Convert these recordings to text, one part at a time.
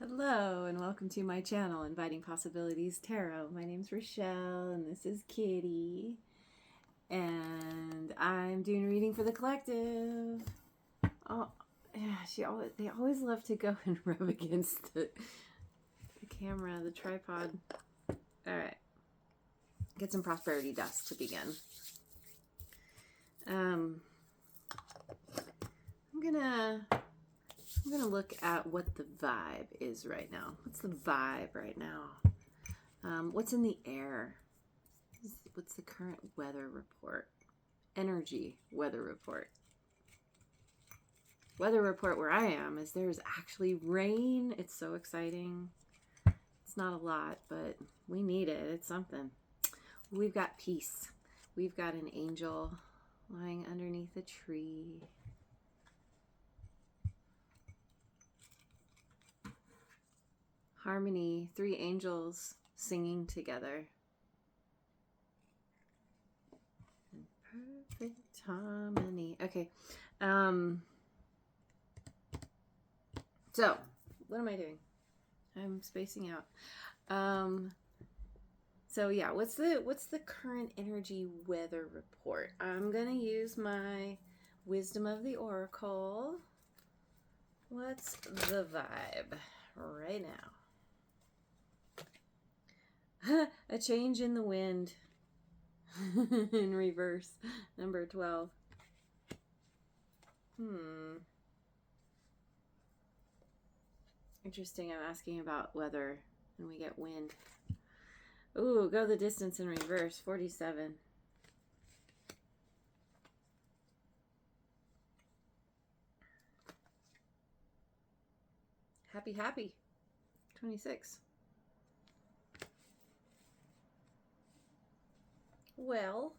Hello and welcome to my channel, Inviting Possibilities Tarot. My name's Rachelle and this is Kitty. And I'm doing a reading for the collective. Oh, yeah, they always love to go and rub against the camera, the tripod. Alright. Get some prosperity dust to begin. I'm gonna look at what the vibe is right now. What's the vibe right now? What's in the air? What's the current weather report? Energy weather report. Weather report where I am is there's actually rain. It's so exciting. It's not a lot, but we need it. It's something. We've got peace. We've got an angel lying underneath a tree. Harmony, 3 angels singing together. In perfect harmony. Okay. So, what am I doing? I'm spacing out. So yeah, what's the current energy weather report? I'm gonna use my Wisdom of the Oracle. What's the vibe right now? A change in the wind. In reverse, number 12. Interesting. I'm asking about weather and we get wind. Ooh, go the distance in reverse, 47. Happy, happy, 26. Well,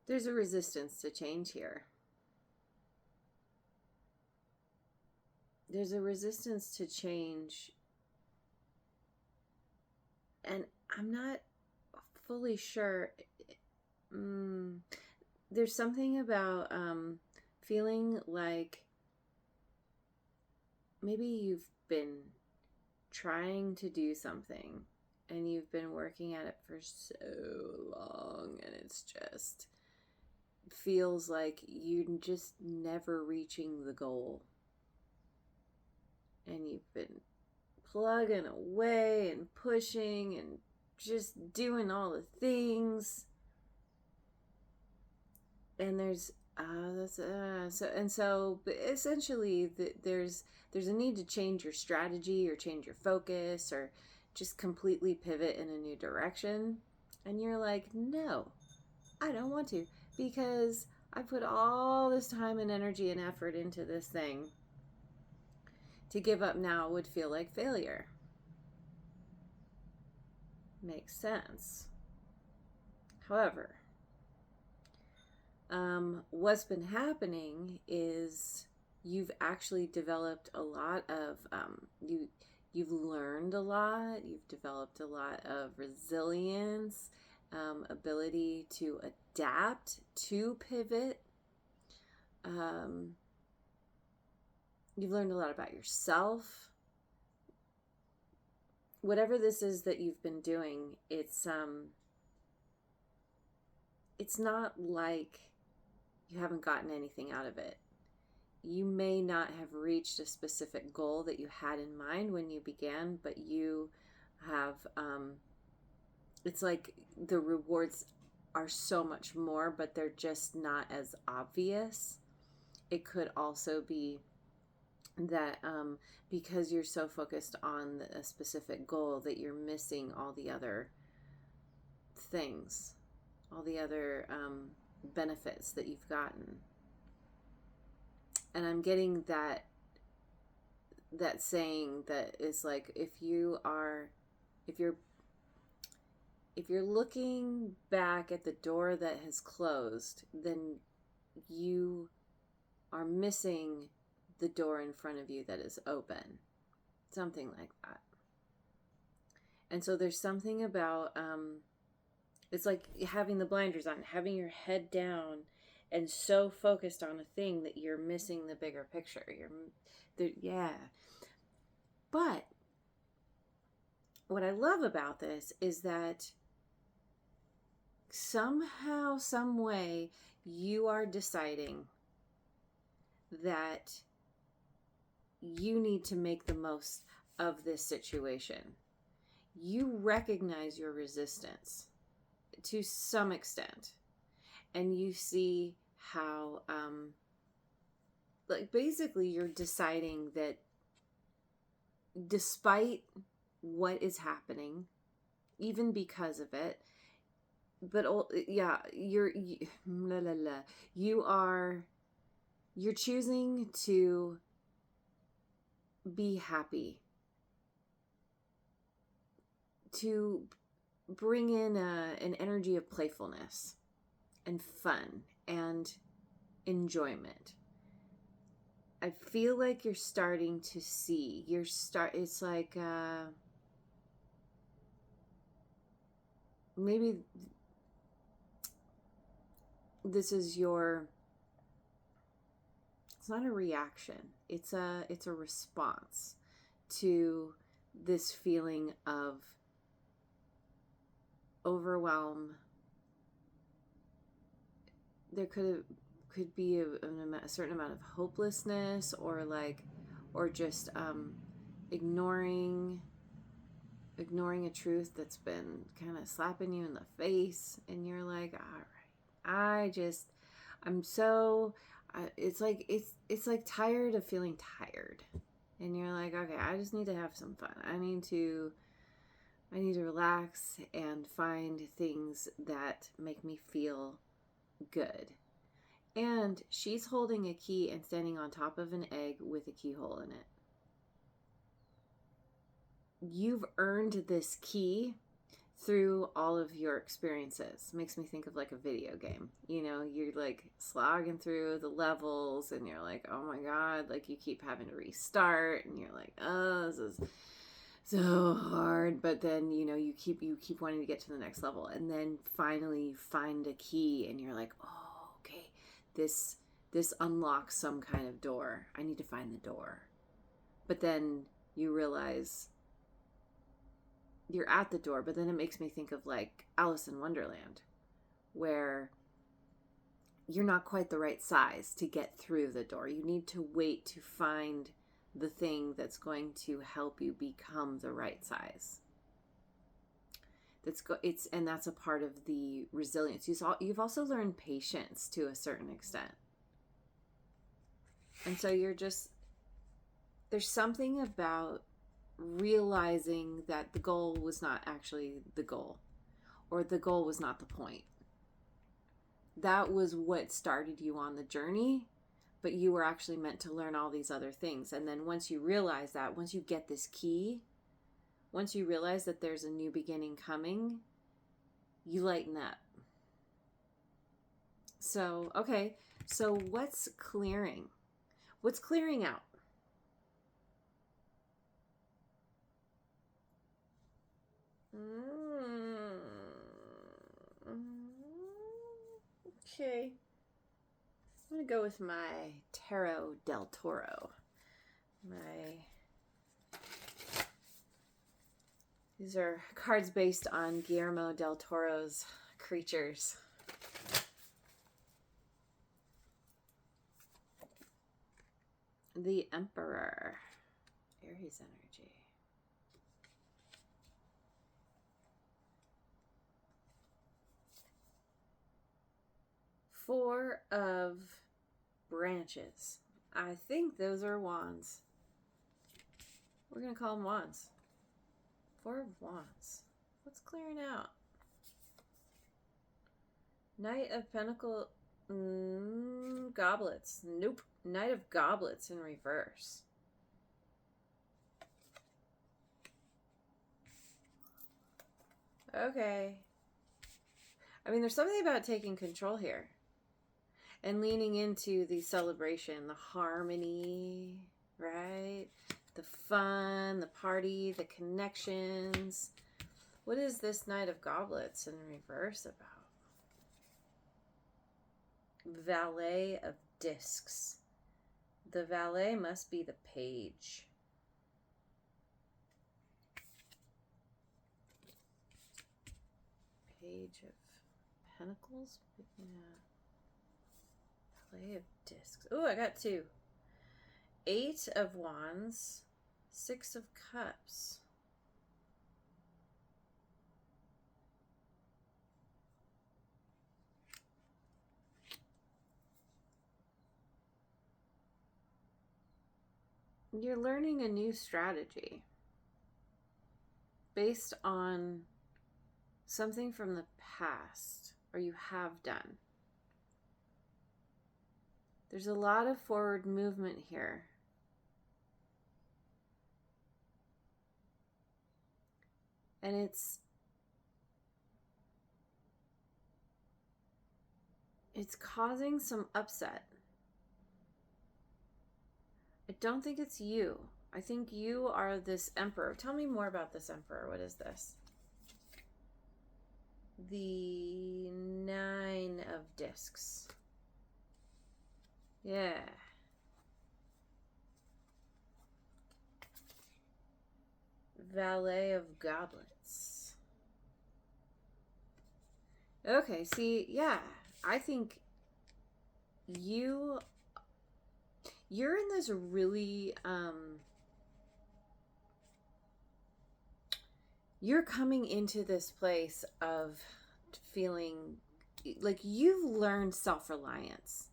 there's a resistance to change here. There's a resistance to change. And I'm not fully sure. There's something about feeling like maybe you've been trying to do something and you've been working at it for so long and it's just feels like you're just never reaching the goal. And you've been plugging away and pushing and just doing all the things. And there's so essentially there's a need to change your strategy or change your focus or just completely pivot in a new direction. And you're like, no, I don't want to, because I put all this time and energy and effort into this thing. To give up now would feel like failure. Makes sense. However, what's been happening is you've actually developed a lot of you've learned a lot. You've developed a lot of resilience, ability to adapt, to pivot. You've learned a lot about yourself. Whatever this is that you've been doing, it's not like you haven't gotten anything out of it. You may not have reached a specific goal that you had in mind when you began, but you have, it's like the rewards are so much more, but they're just not as obvious. It could also be that because you're so focused on a specific goal that you're missing all the other things, all the other benefits that you've gotten. And I'm getting that saying that is like, if you're looking back at the door that has closed, then you are missing the door in front of you that is open. Something like that. And so there's something about, it's like having the blinders on, having your head down and so focused on a thing that you're missing the bigger picture. Yeah. But what I love about this is that somehow, some way, you are deciding that you need to make the most of this situation. You recognize your resistance to some extent, and you see how, like, basically you're deciding that despite what is happening, even because of it, but yeah, you're choosing to be happy, to bring in an energy of playfulness and fun and enjoyment. I feel like you're starting to see, it's like, maybe this is it's not a reaction. It's a response to this feeling of overwhelm. There could be a certain amount of hopelessness, or just ignoring a truth that's been kind of slapping you in the face, and you're like, all right, it's like tired of feeling tired, and you're like, okay, I just need to have some fun. I need to relax and find things that make me feel good. And she's holding a key and standing on top of an egg with a keyhole in it. You've earned this key through all of your experiences. Makes me think of like a video game. You know, you're like slogging through the levels and you're like, oh my God, like you keep having to restart and you're like, oh, this is so hard. But then, you know, you keep wanting to get to the next level, and then finally you find a key and you're like, oh, okay, this unlocks some kind of door. I need to find the door. But then you realize you're at the door, but then it makes me think of like Alice in Wonderland, where you're not quite the right size to get through the door. You need to wait to find the thing that's going to help you become the right size. And that's a part of the resilience. You've also learned patience to a certain extent. And so there's something about realizing that the goal was not actually the goal, or the goal was not the point. That was what started you on the journey, but you were actually meant to learn all these other things. And then once you realize that, once you get this key, once you realize that there's a new beginning coming, you lighten up. So, okay, so what's clearing? What's clearing out? Okay. I'm going to go with my Tarot del Toro. These are cards based on Guillermo del Toro's creatures. The Emperor. Aries energy. Four of branches. I think those are wands. We're going to call them wands. Four of wands. What's clearing out? Knight of Pentacles. Goblets. Nope. Knight of Goblets in reverse. Okay. I mean, there's something about taking control here and leaning into the celebration, the harmony, right? The fun, the party, the connections, What is this Knight of Goblets in reverse about? Valet of Discs. The valet must be the page. Page of Pentacles? Yeah. Valet of Discs. Oh, I got 2. 8 of Wands. 6 of Cups. You're learning a new strategy based on something from the past, or you have done. There's a lot of forward movement here. And it's causing some upset. I don't think it's you. I think you are this Emperor. Tell me more about this Emperor. What is this? The 9 of Discs. Yeah. Valet of Goblets. Okay, see, yeah. I think you're in this really you're coming into this place of feeling like you've learned self-reliance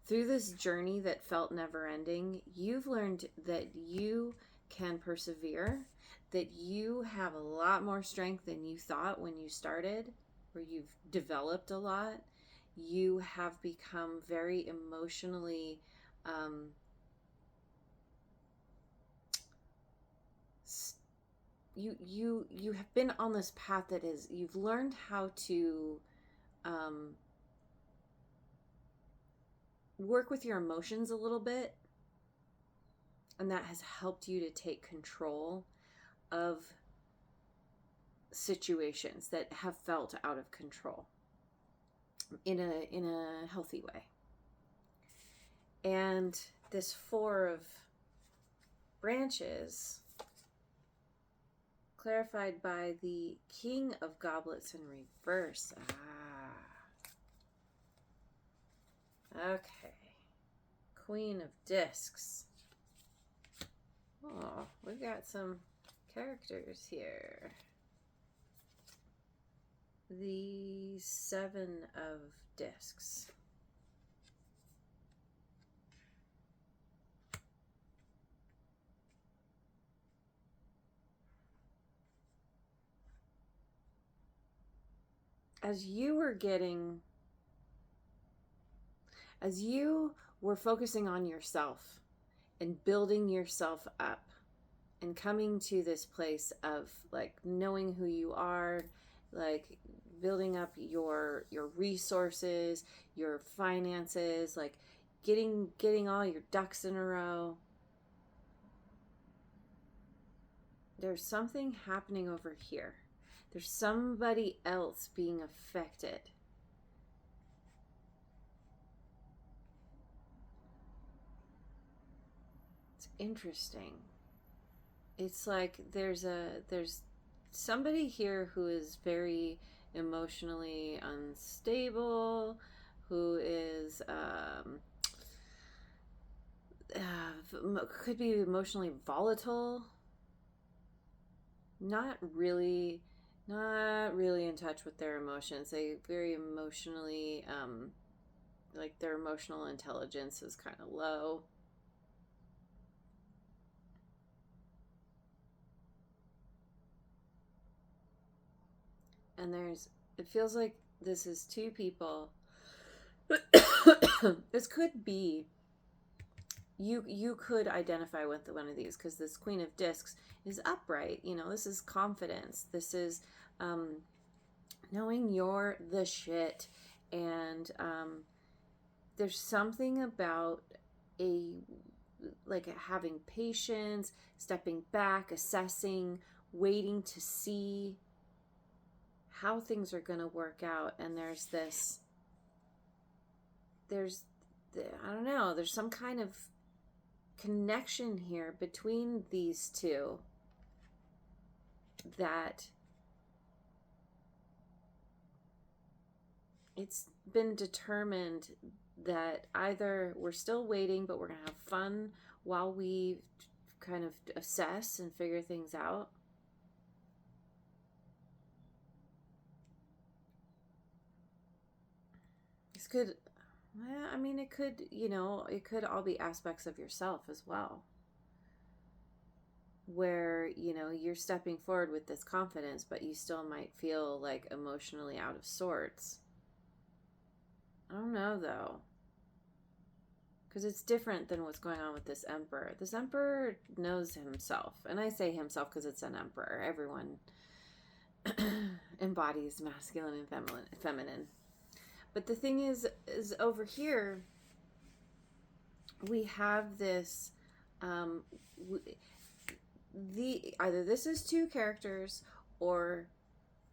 through this journey that felt never-ending. You've learned that you can persevere, that you have a lot more strength than you thought when you started, where you've developed a lot. You have become very emotionally you have been on this path that is, you've learned how to work with your emotions a little bit, and that has helped you to take control of situations that have felt out of control in a healthy way. And this 4 of branches, clarified by the King of Goblets in reverse. Okay. Queen of Discs. Oh, we've got some characters here. The 7 of Discs. As you were focusing on yourself and building yourself up and coming to this place of like knowing who you are, like building up your resources, your finances, like getting all your ducks in a row, there's something happening over here. There's somebody else being affected. It's interesting. It's like there's somebody here who is very emotionally unstable, who is could be emotionally volatile, not really in touch with their emotions. They very emotionally like their emotional intelligence is kind of low. And it feels like this is 2 people. This could be, you could identify with one of these, because this Queen of Discs is upright. You know, this is confidence. This is knowing you're the shit. And there's something about having patience, stepping back, assessing, waiting to see. how things are going to work out. And I don't know, there's some kind of connection here between these two that it's been determined that either we're still waiting, but we're going to have fun while we kind of assess and figure things out. This could, I mean, it could, it could all be aspects of yourself as well, where, you're stepping forward with this confidence, but you still might feel like emotionally out of sorts. I don't know, though, because it's different than what's going on with this emperor. This emperor knows himself, and I say himself because it's an emperor. Everyone embodies masculine and feminine. But the thing is over here, we have this, either this is two characters, or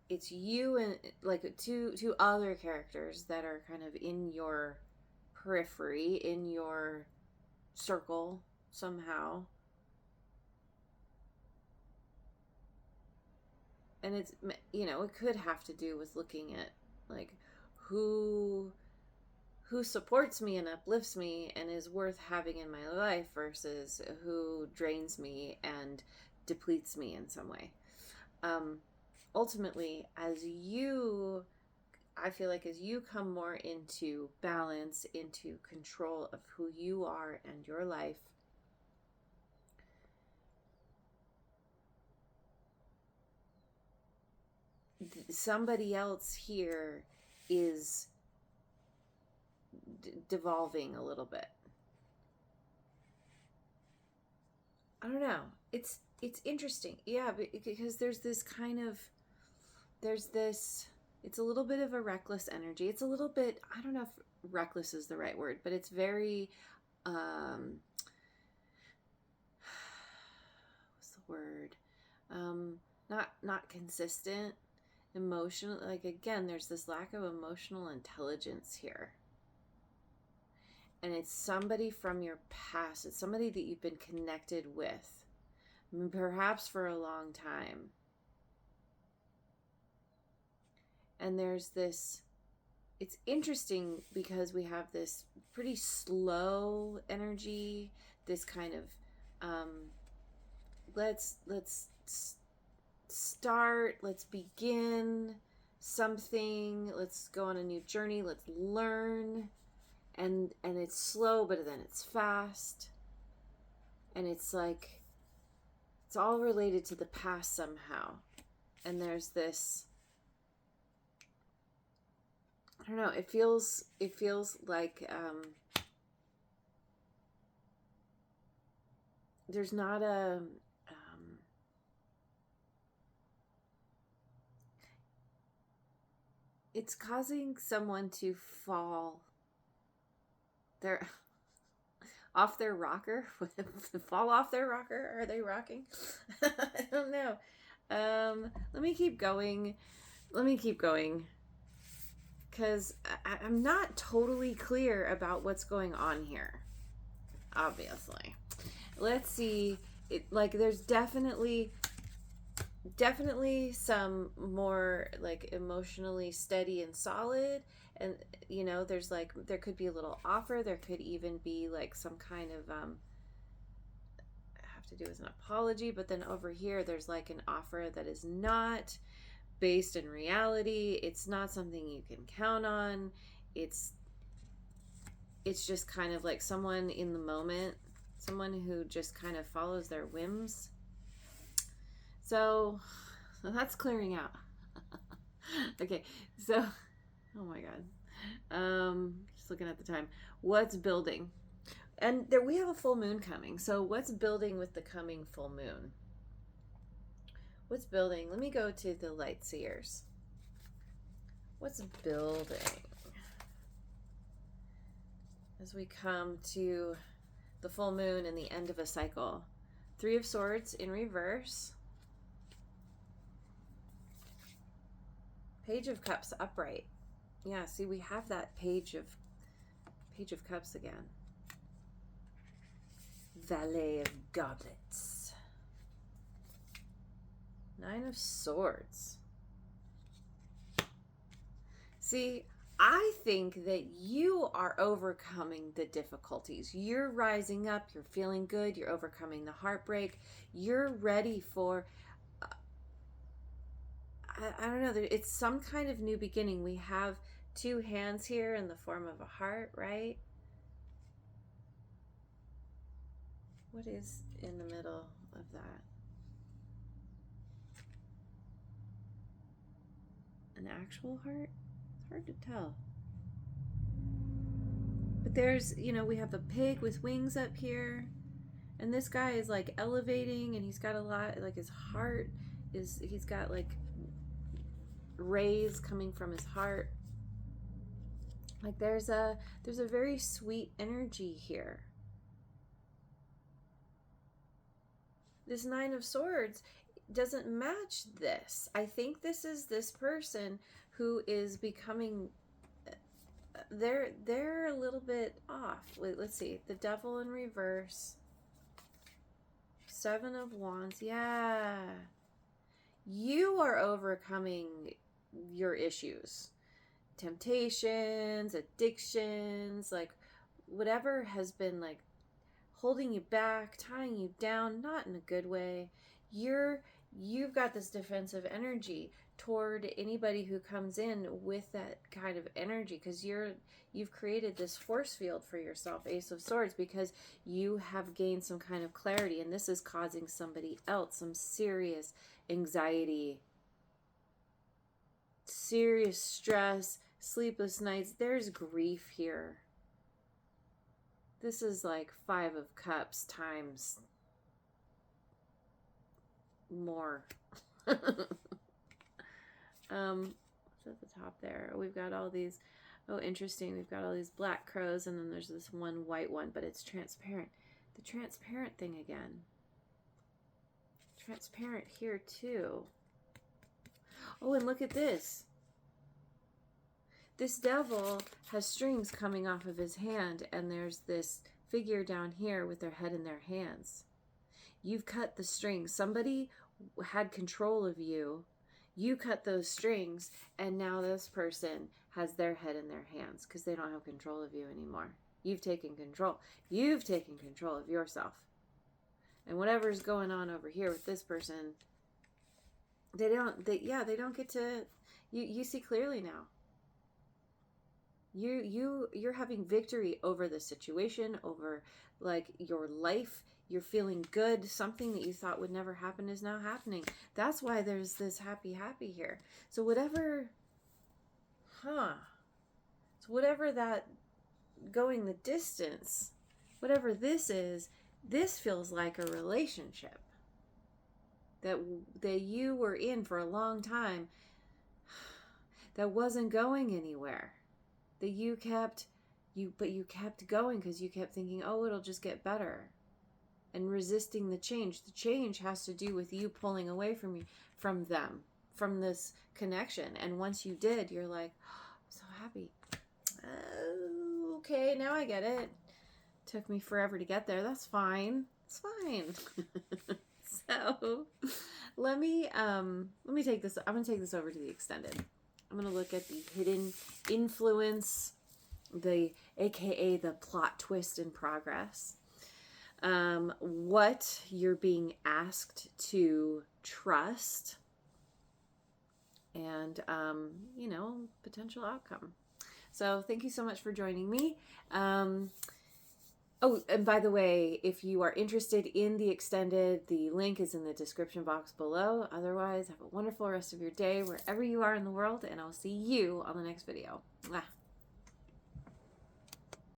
it's you and like two other characters that are kind of in your periphery, in your circle somehow. And it's, it could have to do with looking at like who supports me and uplifts me and is worth having in my life versus who drains me and depletes me in some way. Ultimately, I feel like as you come more into balance, into control of who you are and your life, somebody else here is devolving a little bit. I don't know. It's interesting. Yeah, because there's this, it's a little bit of a reckless energy. It's a little bit, I don't know if reckless is the right word, but it's very, what's the word? Not consistent, emotional. Like, again, there's this lack of emotional intelligence here. And it's somebody from your past. It's somebody that you've been connected with, perhaps for a long time. And there's this, it's interesting because we have this pretty slow energy, this kind of, let's start, let's begin something, let's go on a new journey, let's learn. And it's slow, but then it's fast. And it's like, it's all related to the past somehow. And there's this, I don't know, it feels like there's not a, it's causing someone to fall off their rocker. Fall off their rocker? Are they rocking? I don't know. Let me keep going because I'm not totally clear about what's going on here, obviously. Let's see. There's definitely some more like emotionally steady and solid, and there's like, there could be a little offer, there could even be like some kind of have to do with an apology, but then over here there's like an offer that is not based in reality. It's not something you can count on. It's just kind of like someone in the moment, someone who just kind of follows their whims. So that's clearing out. Okay, so, oh my God. Just looking at the time. What's building? And there we have a full moon coming. So what's building with the coming full moon? What's building? Let me go to the light seers. What's building? As we come to the full moon and the end of a cycle. 3 of Swords in reverse. Page of Cups upright. Yeah, see, we have that Page of Cups again. Valet of Goblets. Nine of Swords. See, I think that you are overcoming the difficulties. You're rising up. You're feeling good. You're overcoming the heartbreak. You're ready for, I don't know, it's some kind of new beginning. We have two hands here in the form of a heart, right? What is in the middle of that? An actual heart? It's hard to tell. But there's, we have a pig with wings up here. And this guy is like elevating, and he's got a lot, like his heart he's got like rays coming from his heart. Like there's a very sweet energy here. This Nine of Swords doesn't match this. I think this is this person who is becoming, they're a little bit off. Wait, let's see. The Devil in reverse. Seven of Wands. Yeah. You are overcoming your issues. Temptations, addictions, like whatever has been like holding you back, tying you down, not in a good way. You've got this defensive energy toward anybody who comes in with that kind of energy, because you've created this force field for yourself, Ace of Swords, because you have gained some kind of clarity, and this is causing somebody else some serious anxiety, serious stress, sleepless nights. There's grief here. This is like Five of Cups times more. What's at the top there? We've got all these, oh, interesting. We've got all these black crows, and then there's this one white one, but it's transparent. The transparent thing again. Transparent here too. Oh, and look at this. This devil has strings coming off of his hand, and there's this figure down here with their head in their hands. You've cut the strings. Somebody had control of you. You cut those strings, and now this person has their head in their hands because they don't have control of you anymore. You've taken control. You've taken control of yourself. And whatever's going on over here with this person, they don't get to, you see clearly now. You're having victory over the situation, over like your life. You're feeling good. Something that you thought would never happen is now happening. That's why there's this happy here. So whatever that going the distance, whatever this is, this feels like a relationship that you were in for a long time that wasn't going anywhere. That you kept going because you kept thinking, oh, it'll just get better, and resisting the change. The change has to do with you pulling away from them, from this connection. And once you did, you're like, oh, I'm so happy. Okay, now I get it. Took me forever to get there. That's fine. It's fine. So let me take this. I'm gonna take this over to the extended. I'm going to look at the hidden influence, aka the plot twist in progress. What you're being asked to trust, and, potential outcome. So thank you so much for joining me. Oh, and by the way, if you are interested in the extended, the link is in the description box below. Otherwise, have a wonderful rest of your day wherever you are in the world, and I'll see you on the next video. Mwah.